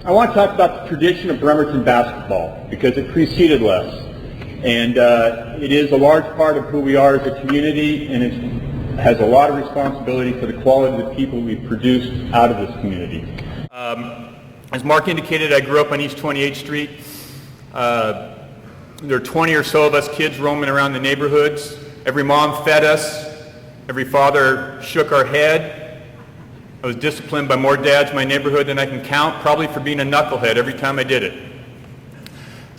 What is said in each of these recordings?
I want to talk about the tradition of Bremerton basketball because it preceded Les. And it is a large part of who we are as a community, and it has a lot of responsibility for the quality of the people we've produced out of this community. As Mark indicated, I grew up on East 28th Street. There are 20 or so of us kids roaming around the neighborhoods. Every mom fed us. Every father shook our head. I was disciplined by more dads in my neighborhood than I can count, probably for being a knucklehead every time I did it.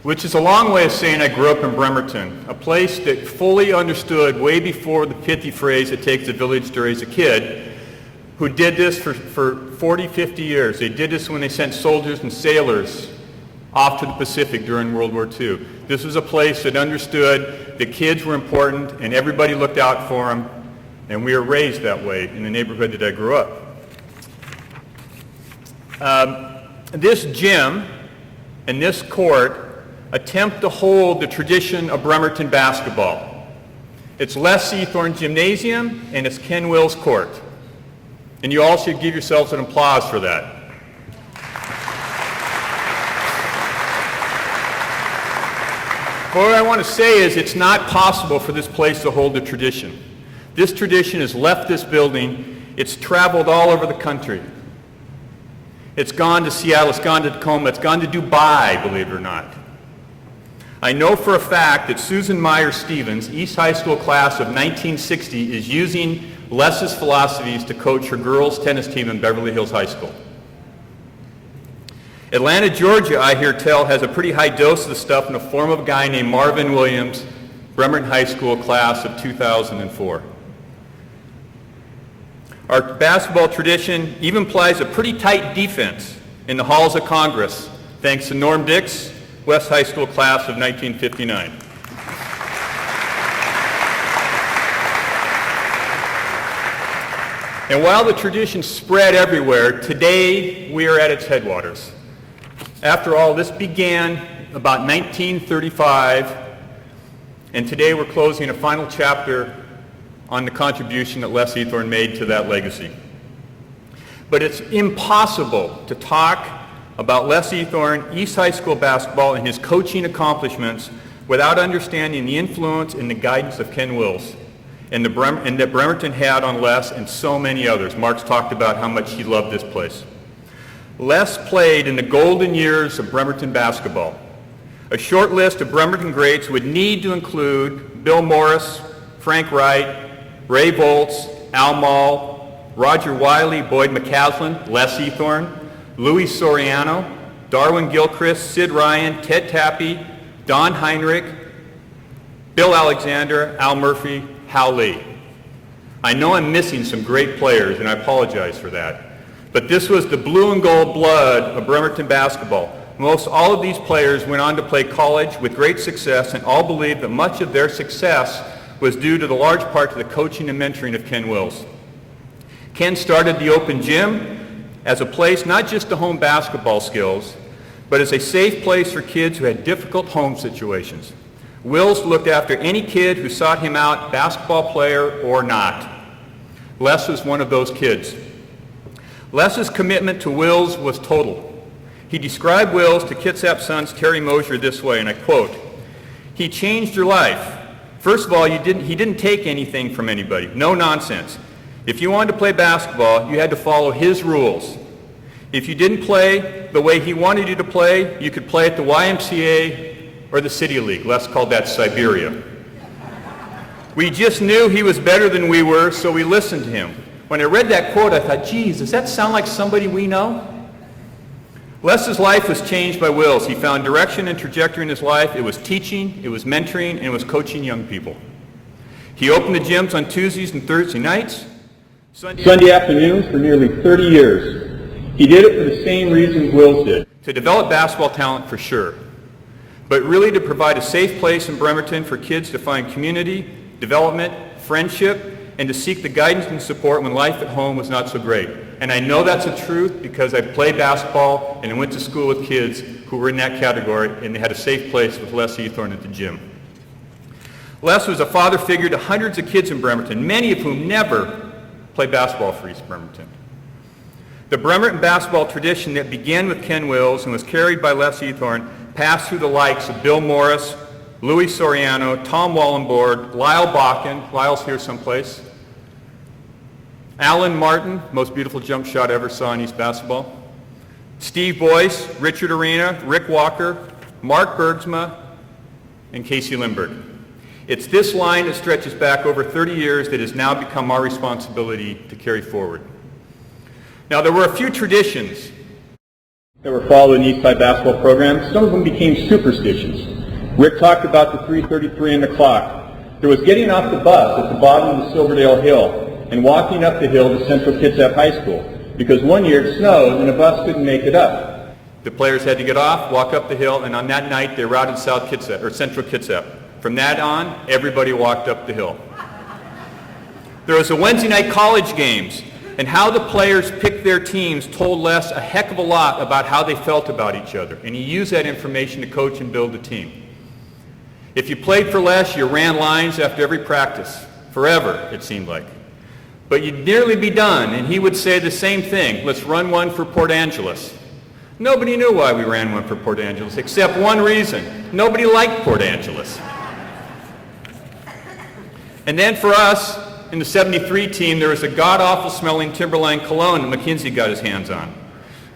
Which is a long way of saying I grew up in Bremerton, a place that fully understood way before the pithy phrase, "it takes a village to raise a kid," who did this for 40, 50 years. They did this when they sent soldiers and sailors off to the Pacific during World War II. This was a place that understood that kids were important and everybody looked out for them, and we were raised that way in the neighborhood that I grew up. This gym and this court attempt to hold the tradition of Bremerton basketball. It's Les Seathorne Gymnasium and it's Ken Wills Court. And you all should give yourselves an applause for that. But what I want to say is it's not possible for this place to hold a tradition. This tradition has left this building. It's traveled all over the country. It's gone to Seattle, it's gone to Tacoma, it's gone to Dubai, believe it or not. I know for a fact that Susan Meyer Stevens, East High School class of 1960, is using Les's philosophies to coach her girls' tennis team in Beverly Hills High School. Atlanta, Georgia, I hear tell, has a pretty high dose of the stuff in the form of a guy named Marvin Williams, Bremerton High School class of 2004. Our basketball tradition even applies a pretty tight defense in the halls of Congress, thanks to Norm Dix, West High School class of 1959. And while the tradition spread everywhere, today we are at its headwaters. After all, this began about 1935, and today we're closing a final chapter on the contribution that Les Seathorne made to that legacy. But it's impossible to talk about Les Seathorne, East High School basketball, and his coaching accomplishments without understanding the influence and the guidance of Ken Wills and that Bremerton had on Les and so many others. Mark's talked about how much he loved this place. Les played in the golden years of Bremerton basketball. A short list of Bremerton greats would need to include Bill Morris, Frank Wright, Ray Volz, Al Mall, Roger Wiley, Boyd McCaslin, Les Seathorne, Louis Soriano, Darwin Gilchrist, Sid Ryan, Ted Tappy, Don Heinrich, Bill Alexander, Al Murphy, Hal Lee. I know I'm missing some great players, and I apologize for that. But this was the blue and gold blood of Bremerton basketball. Most all of these players went on to play college with great success, and all believed that much of their success was due to the large part to the coaching and mentoring of Ken Wills. Ken started the Open Gym as a place not just to hone basketball skills, but as a safe place for kids who had difficult home situations. Wills looked after any kid who sought him out, basketball player or not. Les was one of those kids. Les's commitment to Wills was total. He described Wills to Kitsap's sons Terry Mosier this way, and I quote, "He changed your life. First of all, he didn't take anything from anybody. No nonsense. If you wanted to play basketball, you had to follow his rules. If you didn't play the way he wanted you to play, you could play at the YMCA or the City League. Les called that Siberia. We just knew he was better than we were, so we listened to him." When I read that quote, I thought, geez, does that sound like somebody we know? Les's life was changed by Wills. He found direction and trajectory in his life. It was teaching, it was mentoring, and it was coaching young people. He opened the gyms on Tuesdays and Thursday nights, Sunday afternoons for nearly 30 years. He did it for the same reasons Wills did. To develop basketball talent, for sure, but really to provide a safe place in Bremerton for kids to find community, development, friendship, and to seek the guidance and support when life at home was not so great. And I know that's the truth because I played basketball and I went to school with kids who were in that category, and they had a safe place with Les Seathorne at the gym. Les was a father figure to hundreds of kids in Bremerton, many of whom never played basketball for East Bremerton. The Bremerton basketball tradition that began with Ken Wills and was carried by Les Ethorn passed through the likes of Bill Morris, Louis Soriano, Tom Wallenborg, Lyle Bakken, Lyle's here someplace, Alan Martin, most beautiful jump shot I ever saw in East basketball, Steve Boyce, Richard Arena, Rick Walker, Mark Bergsma, and Casey Lindbergh. It's this line that stretches back over 30 years that has now become our responsibility to carry forward. Now, there were a few traditions that were followed in the Eastside basketball program. Some of them became superstitions. Rick talked about the 3:33 on the clock. There was getting off the bus at the bottom of the Silverdale Hill and walking up the hill to Central Kitsap High School, because one year it snowed and the bus couldn't make it up. The players had to get off, walk up the hill, and on that night they routed South Kitsap, or Central Kitsap. From that on, everybody walked up the hill. There was a Wednesday night college games, and how the players picked their teams told Les a heck of a lot about how they felt about each other, and he used that information to coach and build a team. If you played for Les, you ran lines after every practice, forever, it seemed like. But you'd nearly be done, and he would say the same thing: let's run one for Port Angeles. Nobody knew why we ran one for Port Angeles, except one reason: nobody liked Port Angeles. And then for us, in the 73 team, there was a god-awful smelling Timberline cologne that McKinsey got his hands on.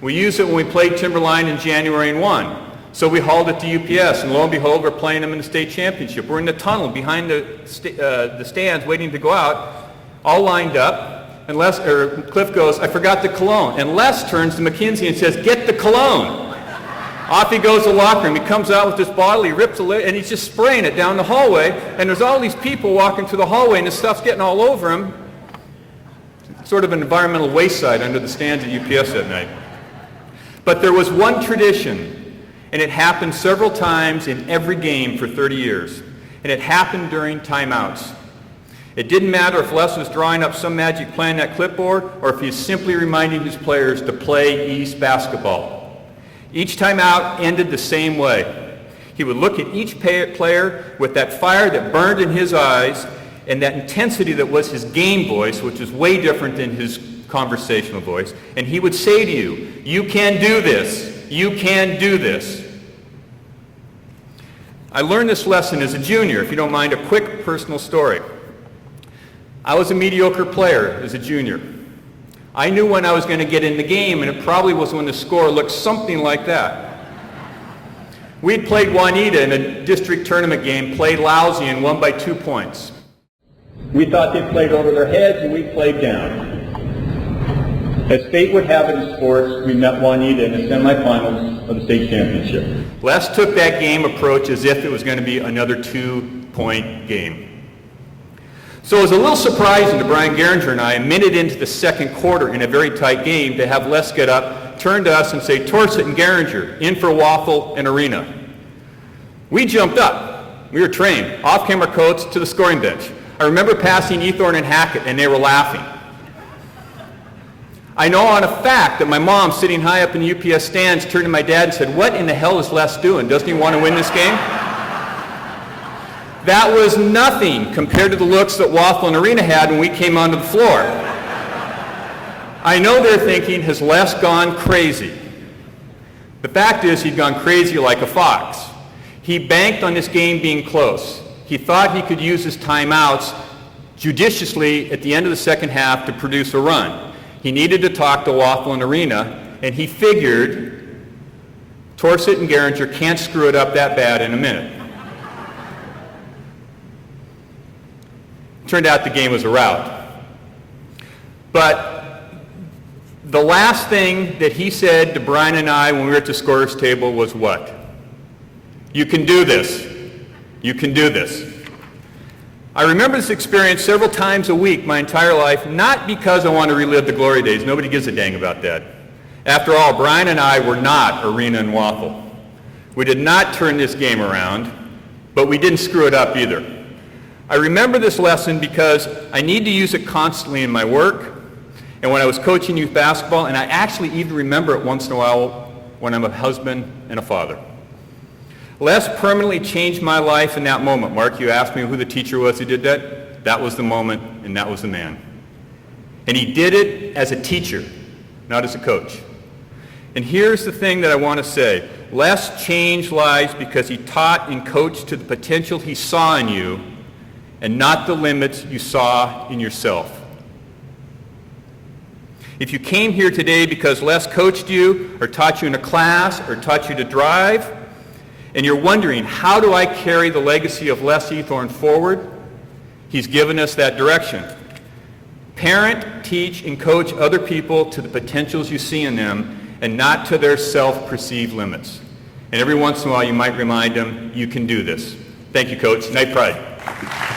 We used it when we played Timberline in January and won. So we hauled it to UPS, and lo and behold, we're playing them in the state championship. We're in the tunnel behind the stands waiting to go out, all lined up, and Cliff goes, "I forgot the cologne." And Les turns to McKinsey and says, "Get the cologne." Off he goes to the locker room. He comes out with this bottle, he rips the lid, and he's just spraying it down the hallway, and there's all these people walking through the hallway, and this stuff's getting all over him. Sort of an environmental waste site under the stands at UPS that night. But there was one tradition, and it happened several times in every game for 30 years, and it happened during timeouts. It didn't matter if Les was drawing up some magic plan on that clipboard, or if he was simply reminding his players to play East basketball. Each timeout ended the same way. He would look at each player with that fire that burned in his eyes and that intensity that was his game voice, which is way different than his conversational voice, and he would say to you, "You can do this. You can do this." I learned this lesson as a junior. If you don't mind, a quick personal story. I was a mediocre player as a junior. I knew when I was going to get in the game, and it probably was when the score looked something like that. We'd played Juanita in a district tournament game, played lousy, and won by 2 points. We thought they played over their heads, and we played down. As fate would have it in sports, we met Juanita in the semifinals of the state championship. Les took that game approach as if it was going to be another 2-point game. So it was a little surprising to Bryan Garinger and I, a minute into the second quarter in a very tight game, to have Les get up, turn to us and say, "Torseth and Garinger, in for Waffle and Arena." We jumped up. We were trained. Off came our coats to the scoring bench. I remember passing Ethorn and Hackett, and they were laughing. I know on a fact that my mom, sitting high up in the UPS stands, turned to my dad and said, "What in the hell is Les doing? Doesn't he want to win this game?" That was nothing compared to the looks that Waffle and Arena had when we came onto the floor. I know they're thinking, has Les gone crazy? The fact is, he'd gone crazy like a fox. He banked on this game being close. He thought he could use his timeouts judiciously at the end of the second half to produce a run. He needed to talk to Waffle and Arena, and he figured Torseth and Garinger can't screw it up that bad in a minute. Turned out the game was a rout. But the last thing that he said to Bryan and I when we were at the scorer's table was what? "You can do this. You can do this." I remember this experience several times a week my entire life, not because I want to relive the glory days. Nobody gives a dang about that. After all, Bryan and I were not Arena and Waffle. We did not turn this game around, but we didn't screw it up either. I remember this lesson because I need to use it constantly in my work and when I was coaching youth basketball, and I actually even remember it once in a while when I'm a husband and a father. Les permanently changed my life in that moment. Mark, you asked me who the teacher was who did that. That was the moment, and that was the man. And he did it as a teacher, not as a coach. And here's the thing that I want to say. Les changed lives because he taught and coached to the potential he saw in you and not the limits you saw in yourself. If you came here today because Les coached you or taught you in a class or taught you to drive, and you're wondering, how do I carry the legacy of Les Ethorn forward? He's given us that direction. Parent, teach, and coach other people to the potentials you see in them and not to their self-perceived limits. And every once in a while you might remind them, you can do this. Thank you, Coach. Night Pride.